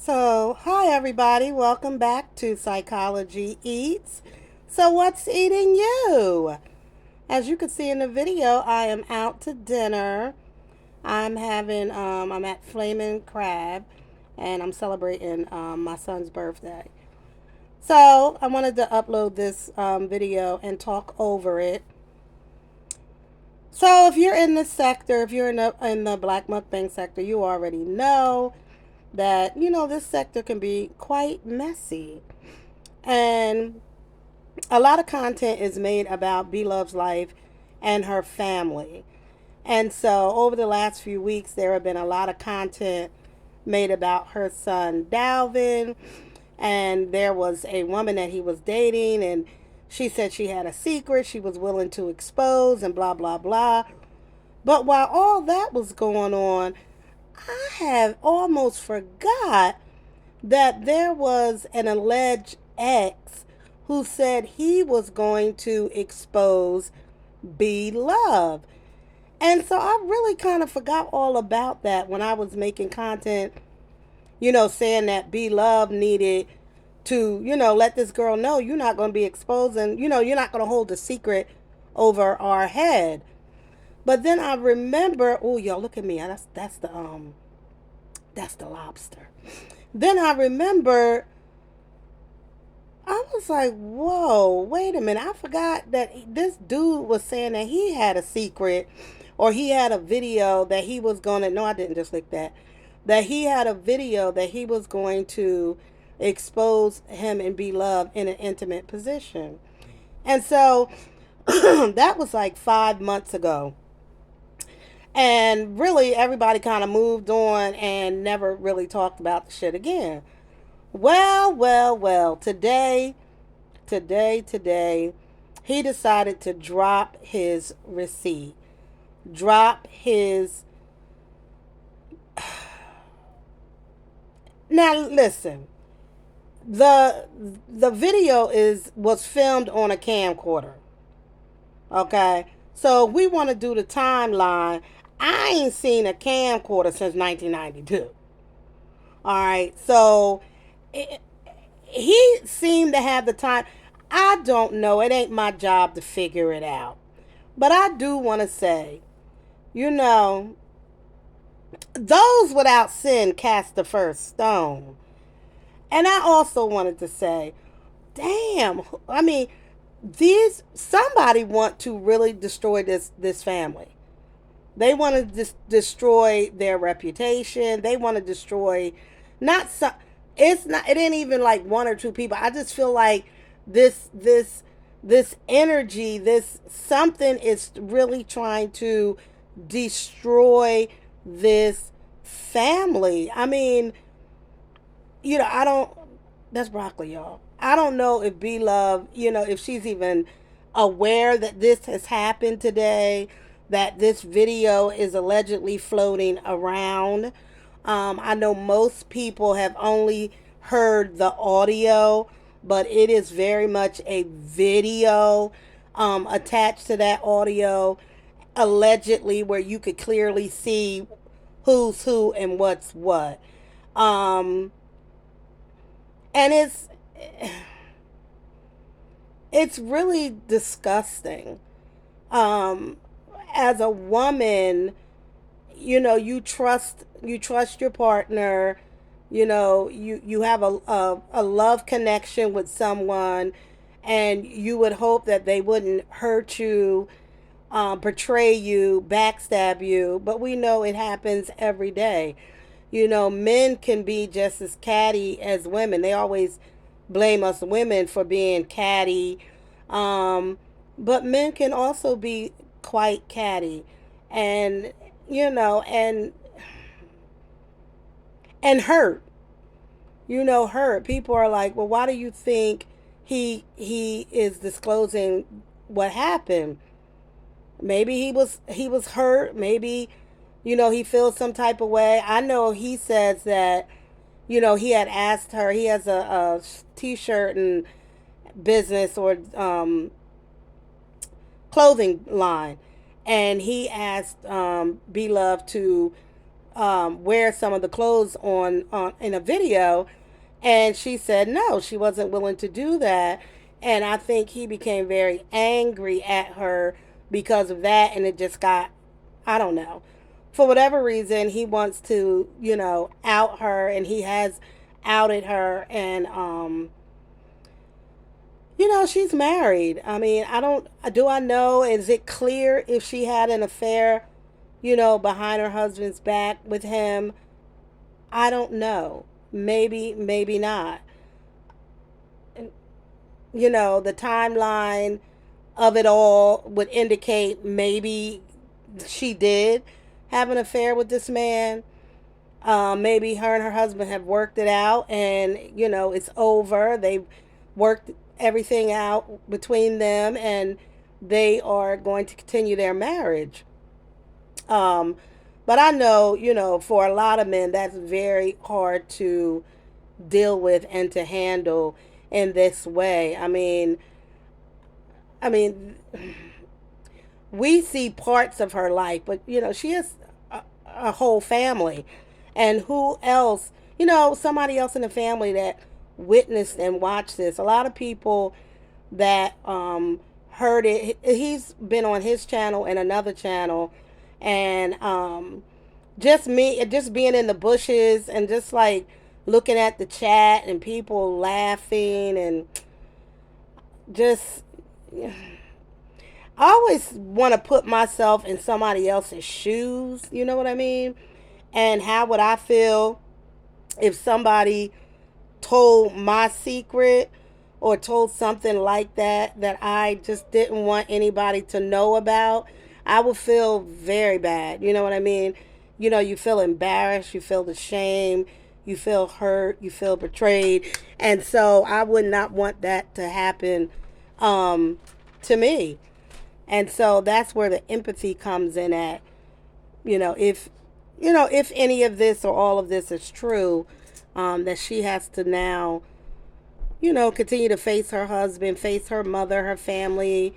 So, hi everybody, welcome back to Psychology Eats. So, what's eating you? As you can see in the video, I am out to dinner. I'm at Flamin' Crab and I'm celebrating my son's birthday. So, I wanted to upload this video and talk over it. So, if you're in this sector, if you're in the black mukbang sector, you already know that this sector can be quite messy, and a lot of content is made about Bloveslife and her family. And so over the last few weeks there have been a lot of content made about her son Dalvin, and there was a woman that he was dating, and she said she had a secret she was willing to expose and blah blah blah. But while all that was going on, I have almost forgot that there was an alleged ex who said he was going to expose B Love. And so I really kind of forgot all about that when I was making content, saying that B Love needed to, let this girl know you're not going to be exposing, you're not going to hold a secret over our head. But then I remember, oh y'all look at me. That's the lobster. Then I remember I was like, whoa, wait a minute. I forgot that this dude was saying that he had a secret, or he had a video that he was going to, no, I didn't just like that. That he had a video that he was going to expose him and be loved in an intimate position. And so that was like 5 months ago. And really, everybody kind of moved on and never really talked about the shit again. Well, today, he decided to drop his receipt. Drop his. Now listen, the video was filmed on a camcorder. Okay, so we want to do the timeline. I ain't seen a camcorder since 1992. All right, so it, he seemed to have the time. I don't know. It ain't my job to figure it out. But I do want to say, you know, those without sin cast the first stone. And I also wanted to say, damn, I mean, these somebody want to really destroy this family. They want to destroy their reputation. They want to destroy not some. It's not. It ain't even like one or two people. I just feel like this this this energy, this something is really trying to destroy this family. I mean, I don't. That's broccoli, y'all. I don't know if B Love, if she's even aware that this has happened today, that this video is allegedly floating around. I know most people have only heard the audio, but it is very much a video attached to that audio, allegedly, where you could clearly see who's who and what's what. Um, and it's really disgusting. Um, as a woman, you trust your partner. You have a love connection with someone, and you would hope that they wouldn't hurt you, betray you, backstab you. But we know it happens every day. Men can be just as catty as women. They always blame us women for being catty. Um, but men can also be quite catty. And, and hurt. Hurt. People are like, well, why do you think he is disclosing what happened? Maybe he was hurt. Maybe he feels some type of way. I know he says that he had asked her. He has a t-shirt and business, or clothing line, and he asked B Love to wear some of the clothes on in a video, and she said no, she wasn't willing to do that. And I think he became very angry at her because of that, and it just got, I don't know, for whatever reason he wants to, out her, and he has outed her. And she's married. I mean, I don't, do I know, is it clear if she had an affair, behind her husband's back with him? I don't know. Maybe, maybe not. The timeline of it all would indicate maybe she did have an affair with this man. Maybe her and her husband have worked it out, and it's over. They've worked everything out between them, and they are going to continue their marriage. Um, but I know, for a lot of men, that's very hard to deal with and to handle in this way. I mean, we see parts of her life, but she has a whole family, and who else? Somebody else in the family that witnessed and watched this. A lot of people that heard it. He's been on his channel and another channel, and just being in the bushes and just like looking at the chat and people laughing and just, I always want to put myself in somebody else's shoes, you know what I mean? And how would I feel if somebody told my secret or told something like that I just didn't want anybody to know about? I would feel very bad. You know what I mean? You feel embarrassed, you feel the shame, you feel hurt, you feel betrayed. And so I would not want that to happen to me. And so that's where the empathy comes in at, if if any of this or all of this is true, that she has to now, continue to face her husband, face her mother, her family,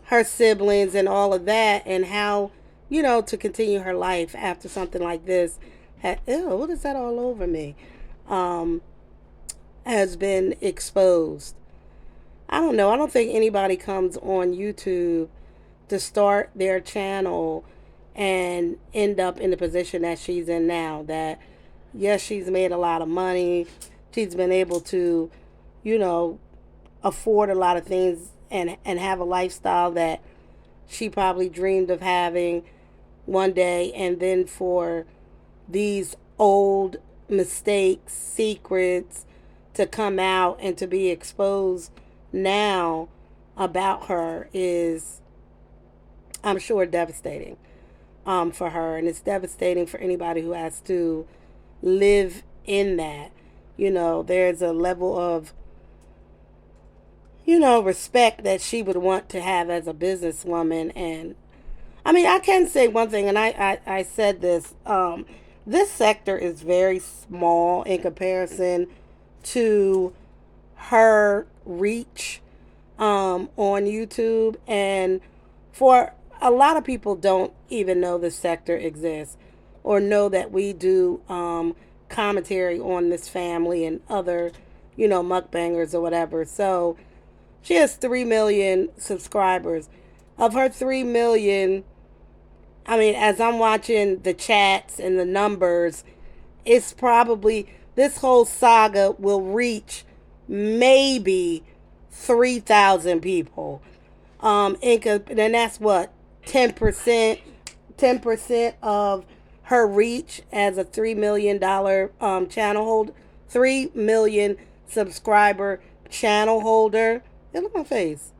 her siblings, and all of that, and how, to continue her life after something like this. Ew, what is that all over me? Um, has been exposed. I don't know. I don't think anybody comes on YouTube to start their channel and end up in the position that she's in now. That, yes, she's made a lot of money. She's been able to, you know, afford a lot of things and have a lifestyle that she probably dreamed of having one day. And then for these old mistakes, secrets to come out and to be exposed now about her is, I'm sure, devastating for her. And it's devastating for anybody who has to live in that. There's a level of, respect that she would want to have as a businesswoman. And I mean, I can say one thing, and I said this. This sector is very small in comparison to her reach on YouTube. And for a lot of people don't even know this sector exists or know that we do commentary on this family and other, mukbangers or whatever. So she has 3 million subscribers. Of her 3 million, I mean, as I'm watching the chats and the numbers, it's probably, this whole saga will reach maybe 3,000 people. And that's what, 10%, 10% of her reach as a $3 million channel holder, 3 million subscriber channel holder. Hey, look at my face.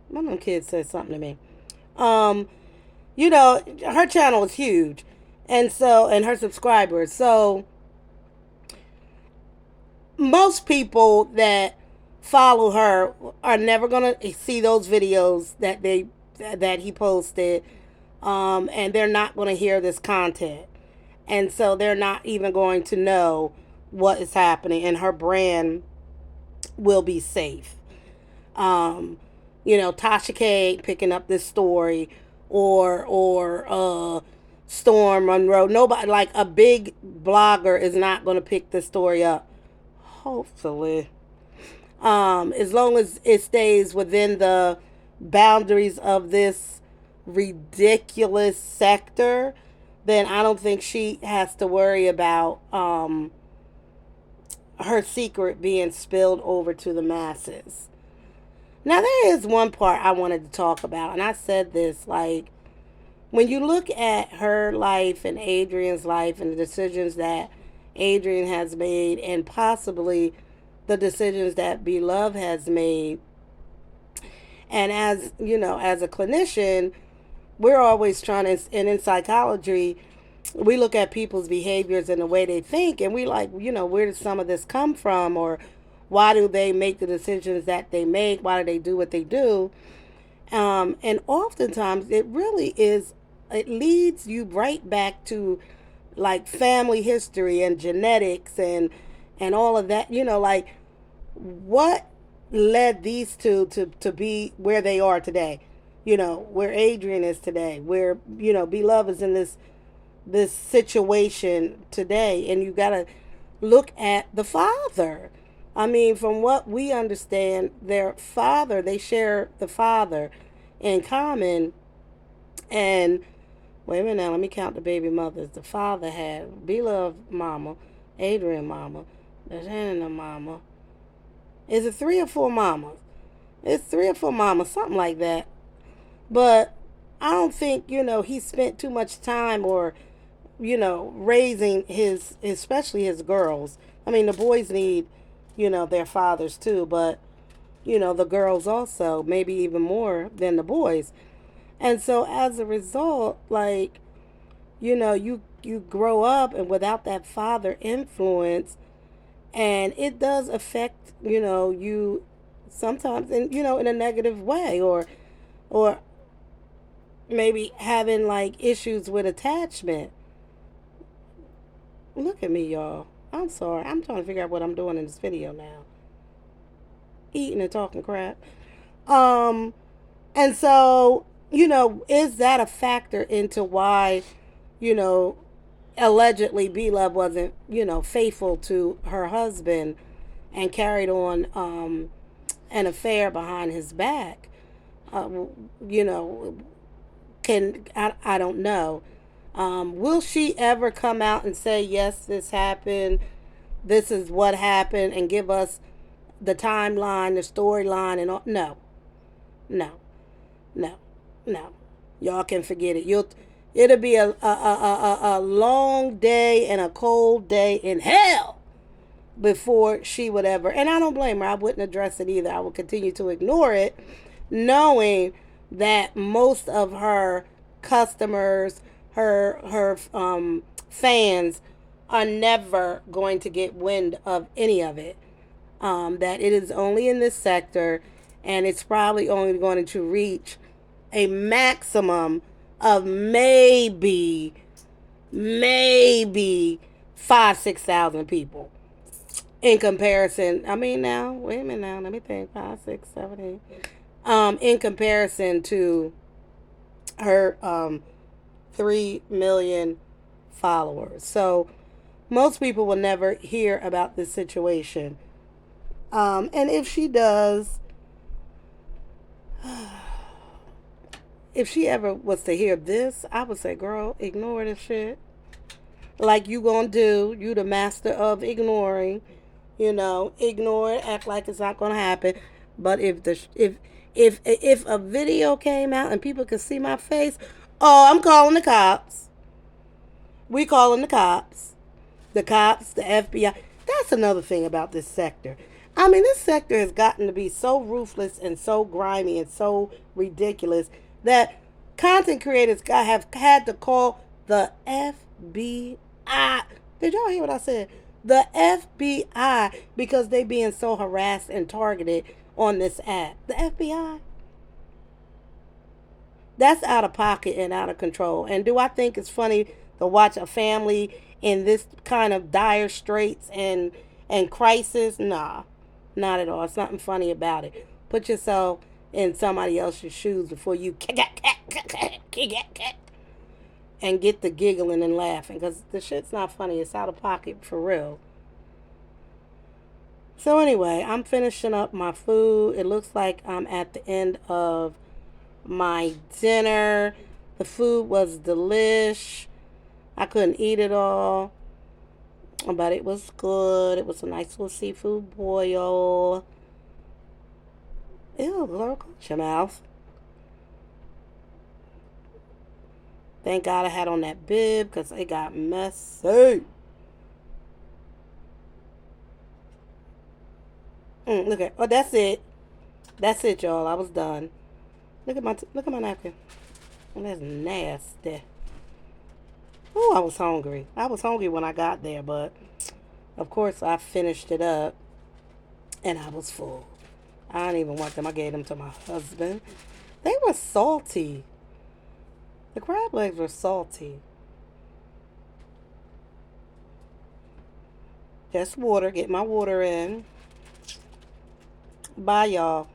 One of them kids said something to me. Um, her channel is huge. And her subscribers. So most people that follow her are never gonna see those videos that he posted, and they're not gonna hear this content, and so they're not even going to know what is happening, and her brand will be safe. Tasha K picking up this story, or Storm Monroe. Nobody, like a big blogger, is not going to pick this story up. Hopefully, as long as it stays within the boundaries of this ridiculous sector, then I don't think she has to worry about her secret being spilled over to the masses. Now, there is one part I wanted to talk about, and I said this, like, when you look at her life and Adrian's life and the decisions that Adrian has made, and possibly the decisions that Beloved has made, and as you know, as a clinician, we're always trying to, and in psychology, we look at people's behaviors and the way they think, and we like, where does some of this come from, or why do they make the decisions that they make? Why do they do what they do? And oftentimes, it really is. It leads you right back to like family history and genetics and all of that. Like what led these two to be where they are today. Where Adrian is today, where Beloved is in this situation today, and you got to look at the father. I mean, from what we understand, their father, they share the father in common. And wait a minute now, let me count the baby mothers. The father had Beloved mama, Adrian mama, the Shannon mama. Is it three or four mamas? It's three or four mamas, something like that. But I don't think, he spent too much time or, raising especially his girls. I mean, the boys need, their fathers too, but, the girls also, maybe even more than the boys. And so as a result, like, you grow up and without that father influence, and it does affect, you sometimes in a negative way, or maybe having like issues with attachment. Look at me, y'all. I'm sorry. I'm trying to figure out what I'm doing in this video now. Eating and talking crap. Um, and so, is that a factor into why, you know, allegedly Beloved wasn't, faithful to her husband and carried on an affair behind his back? Uh, you know, I don't know. Will she ever come out and say, yes, this happened, this is what happened, and give us the timeline, the storyline, and all? No, no, no, no. Y'all can forget it. It'll be a long day and a cold day in hell before she would ever. And I don't blame her. I wouldn't address it either. I would continue to ignore it, knowing that most of her customers, her fans, are never going to get wind of any of it. That it is only in this sector, and it's probably only going to reach a maximum of maybe 5,000-6,000 people. In comparison, I mean, now wait a minute, now let me think. 5, 6, 7, 8. In comparison to her 3 million followers, so most people will never hear about this situation. And if she does, if she ever was to hear this, I would say, girl, ignore this shit. Like you gonna do. You the master of ignoring. Ignore it, act like it's not gonna happen. But if a video came out and people could see my face, oh, I'm calling the cops. We calling the cops. The cops, the FBI. That's another thing about this sector. I mean, this sector has gotten to be so ruthless and so grimy and so ridiculous that content creators have had to call the FBI. Did y'all hear what I said? The FBI, because they being so harassed and targeted on this app. The FBI. That's out of pocket and out of control. And do I think it's funny to watch a family in this kind of dire straits and crisis? Nah, not at all. It's nothing funny about it. Put yourself in somebody else's shoes before you and get the giggling and laughing because the shit's not funny. It's out of pocket for real. So anyway, I'm finishing up my food. It looks like I'm at the end of my dinner. The food was delish. I couldn't eat it all, but it was good. It was a nice little seafood boil. Ew, Laura, close your mouth. Thank God I had on that bib because it got messy. Look at, oh, that's it. That's it, y'all. I was done. Look at my napkin. Oh, that's nasty. Oh, I was hungry. I was hungry when I got there, but of course I finished it up and I was full. I didn't even want them. I gave them to my husband. They were salty. The crab legs were salty. Just water. Get my water in. Bye, y'all.